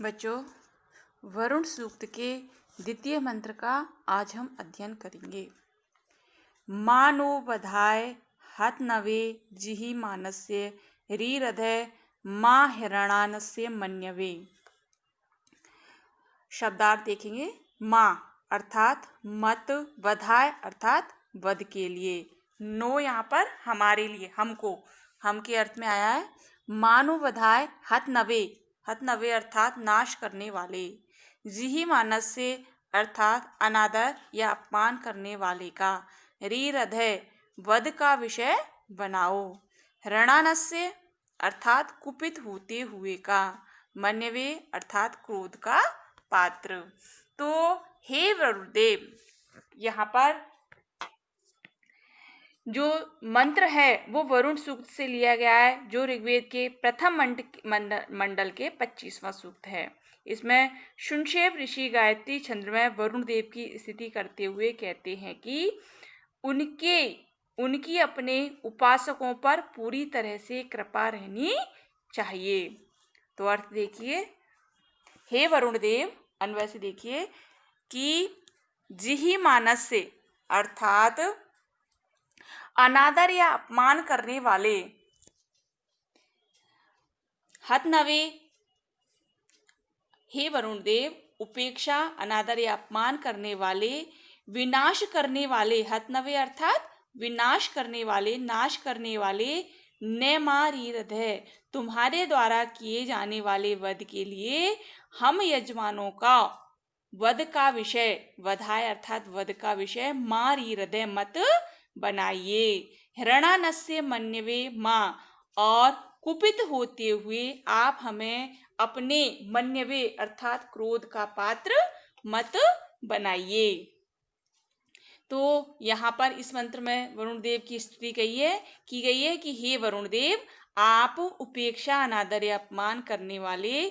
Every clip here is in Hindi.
बच्चों, वरुण सूक्त के द्वितीय मंत्र का आज हम अध्ययन करेंगे। मानो बधाय हत नवे जिहि मानस्य रीरधय माँ हिरणानस्य मन्यवे। शब्दार्थ देखेंगे। माँ अर्थात मत, बधाय अर्थात वध के लिए, नो यहाँ पर हमारे लिए, हमको, हम के अर्थ में आया है। मानो बधाय हत नवे अर्थात नाश करने वाले, जिहि मानस्य अर्थात अनादर या अपमान करने वाले का, रीरधय वध का विषय बनाओ, ऋणानस्य अर्थात कुपित होते हुए का, मन्यवे अर्थात क्रोध का पात्र। तो हे वरुणदेव, यहाँ पर जो मंत्र है वो वरुण सूक्त से लिया गया है, जो ऋग्वेद के प्रथम मंडल के 25वां सूक्त है। इसमें शुनशेव ऋषि गायत्री छंद में वरुण देव की स्थिति करते हुए कहते हैं कि उनकी अपने उपासकों पर पूरी तरह से कृपा रहनी चाहिए। तो अर्थ देखिए, हे वरुण देव, अन्वय से देखिए कि जिहि मानस्य अर्थात अनादर या अपमान करने वाले, हत नवे, हे वरुण देव, उपेक्षा, अनादर या अपमान करने वाले, विनाश करने वाले, हत नवे अर्थात विनाश करने वाले, नाश करने वाले, न मारी हृदय, तुम्हारे द्वारा किए जाने वाले वध के लिए हम यजमानों का वध का विषय, वधाय अर्थात वध का विषय, मारी हृदय मत बनाइए, हिरणानस्य मन्यवे माँ, और कुपित होते हुए आप हमें अपने मन्यवे अर्थात क्रोध का पात्र मत बनाइए। तो यहाँ पर इस मंत्र में वरुण देव की स्तुति की गई है कि हे वरुण देव, आप उपेक्षा, अनादर या अपमान करने वाले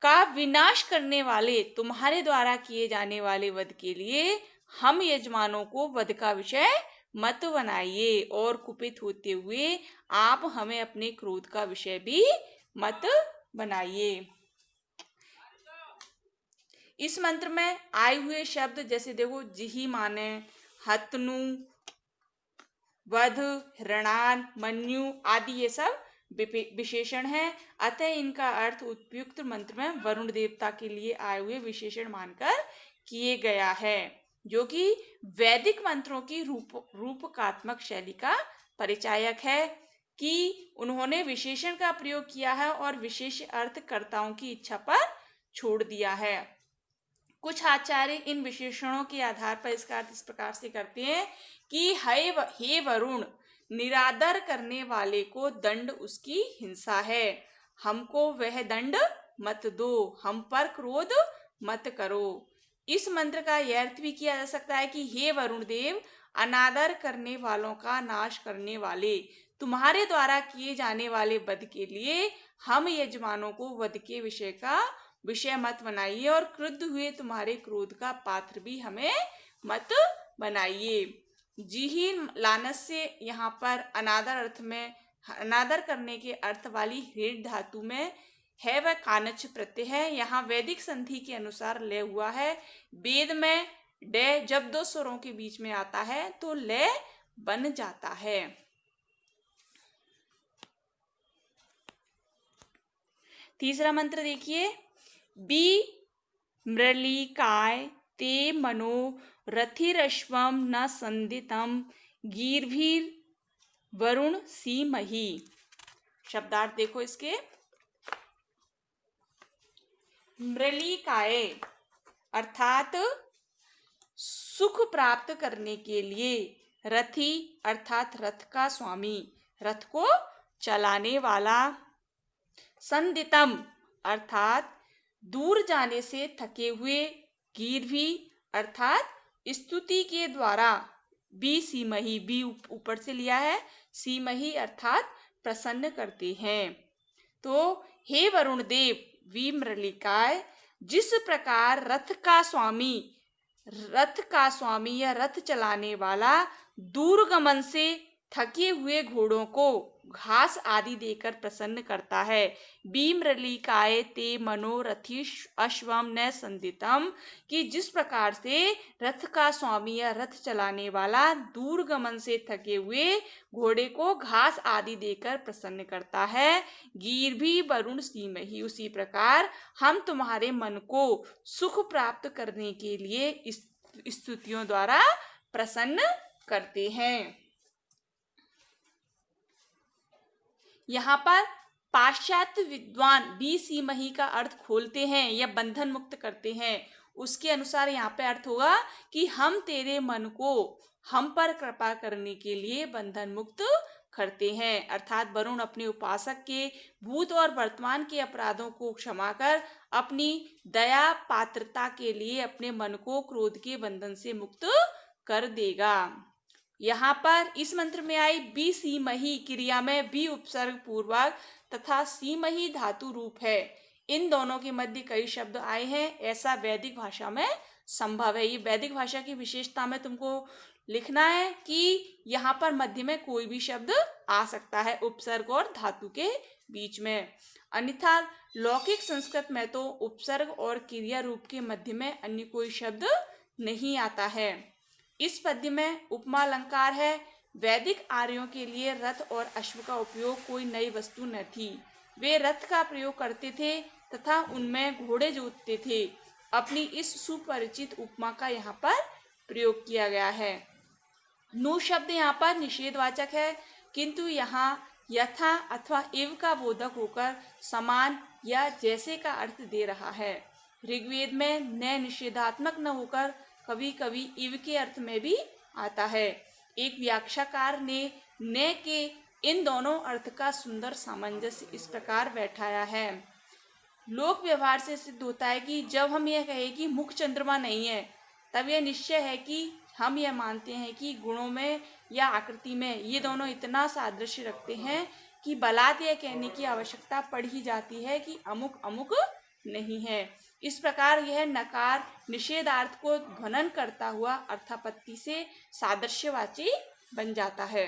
का विनाश करने वाले, तुम्हारे द्वारा किए जाने वाले वध के लिए हम यजमानों को वध का विषय मत बनाइए, और कुपित होते हुए आप हमें अपने क्रोध का विषय भी मत बनाइए। इस मंत्र में आए हुए शब्द जैसे देखो, जिहि माने, हतनु, वध, हृणान, मन्यु आदि ये सब विशेषण है। अतः इनका अर्थ उपयुक्त मंत्र में वरुण देवता के लिए आए हुए विशेषण मानकर किए गया है, जो कि वैदिक मंत्रों की रूपकात्मक शैली का परिचायक है कि उन्होंने विशेषण का प्रयोग किया है और विशेष अर्थकर्ताओं की इच्छा पर छोड़ दिया है। कुछ आचार्य इन विशेषणों के आधार पर इसका अर्थ इस प्रकार से करते हैं कि हे वरुण, निरादर करने वाले को दंड उसकी हिंसा है, हमको वह दंड मत दो, हम पर क्रोध मत करो। इस मंत्र का यह अर्थ भी किया जा सकता है कि हे वरुण देव, अनादर करने वालों का नाश करने वाले, तुम्हारे द्वारा किए जाने वाले वध के लिए हम यजमानों को वध के विषय मत बनाइए, और क्रुद्ध हुए तुम्हारे क्रोध का पात्र भी हमें मत बनाइए। जिहि लानस्य यहाँ पर अनादर अर्थ में, अनादर करने के अर्थ वाली हृद धातु में है वह कानच प्रत्यय है। यहाँ वैदिक संधि के अनुसार लय हुआ है। वेद में डे जब दो स्वरों के बीच में आता है तो लय बन जाता है। तीसरा मंत्र देखिए, बी मृलिकाय ते मनो रथिरश्वम न संदितम गीर्भीर वरुण सीमहि। शब्दार्थ देखो इसके। मृलिकाय अर्थात सुख प्राप्त करने के लिए, रथी अर्थात रथ का स्वामी, रथ को चलाने वाला, संदितम अर्थात दूर जाने से थके हुए, गीर्भी अर्थात स्तुति के द्वारा, बी सीमहि, बी ऊपर से लिया है, सीमहि अर्थात प्रसन्न करते हैं। तो हे वरुण देव, विमृलिकाय, जिस प्रकार रथ का स्वामी या रथ चलाने वाला दूरगमन से थके हुए घोड़ों को घास आदि देकर प्रसन्न करता है। बीम्रलिकाए ते मनोरथी अश्वम न संदितम, कि जिस प्रकार से रथ का स्वामी या रथ चलाने वाला दूर गमन से थके हुए घोड़े को घास आदि देकर प्रसन्न करता है, गीर भी वरुण सीमहि, उसी प्रकार हम तुम्हारे मन को सुख प्राप्त करने के लिए इस स्तुतियों द्वारा प्रसन्न करते हैं। यहाँ पर पाश्चात्य विद्वान बी सीमहि का अर्थ खोलते हैं या बंधन मुक्त करते हैं। उसके अनुसार यहाँ पे अर्थ होगा कि हम तेरे मन को हम पर कृपा करने के लिए बंधन मुक्त करते हैं, अर्थात वरुण अपने उपासक के भूत और वर्तमान के अपराधों को क्षमा कर अपनी दया पात्रता के लिए अपने मन को क्रोध के बंधन से मुक्त कर देगा। यहाँ पर इस मंत्र में आई बी सीमहि क्रिया में बी उपसर्ग पूर्वक तथा सीमहि धातु रूप है। इन दोनों के मध्य कई शब्द आए हैं, ऐसा वैदिक भाषा में संभव है। ये वैदिक भाषा की विशेषता में तुमको लिखना है कि यहाँ पर मध्य में कोई भी शब्द आ सकता है उपसर्ग और धातु के बीच में, अन्यथा लौकिक संस्कृत में तो उपसर्ग और क्रिया रूप के मध्य में अन्य कोई शब्द नहीं आता है। इस पद्य में उपमा अलंकार है। वैदिक आर्यों के लिए रथ और अश्व का उपयोग कोई नई वस्तु न थी। वे रथ का प्रयोग करते थे तथा उनमें घोड़े जोतते थे। अपनी इस सुपरिचित उपमा का यहाँ पर प्रयोग किया गया है। नु शब्द यहाँ पर निषेधवाचक है, किंतु यहाँ यथा अथवा इव का बोधक होकर समान या जैसे का अर्थ दे रहा है। ऋग्वेद में न निषेधात्मक न होकर कभी कभी इव के अर्थ में भी आता है। एक व्याख्याकार ने न के इन दोनों अर्थ का सुंदर सामंजस्य इस प्रकार बैठाया है। लोक व्यवहार से सिद्ध होता है कि जब हम यह कहें कि मुख चंद्रमा नहीं है, तब यह निश्चय है कि हम यह मानते हैं कि गुणों में या आकृति में ये दोनों इतना सादृश्य रखते हैं कि बलात् यह कहने की आवश्यकता पड़ ही जाती है कि अमुक अमुक नहीं है। इस प्रकार यह नकार निषेधार्थ को ध्वनन करता हुआ अर्थापत्ति से सादृश्यवाची बन जाता है।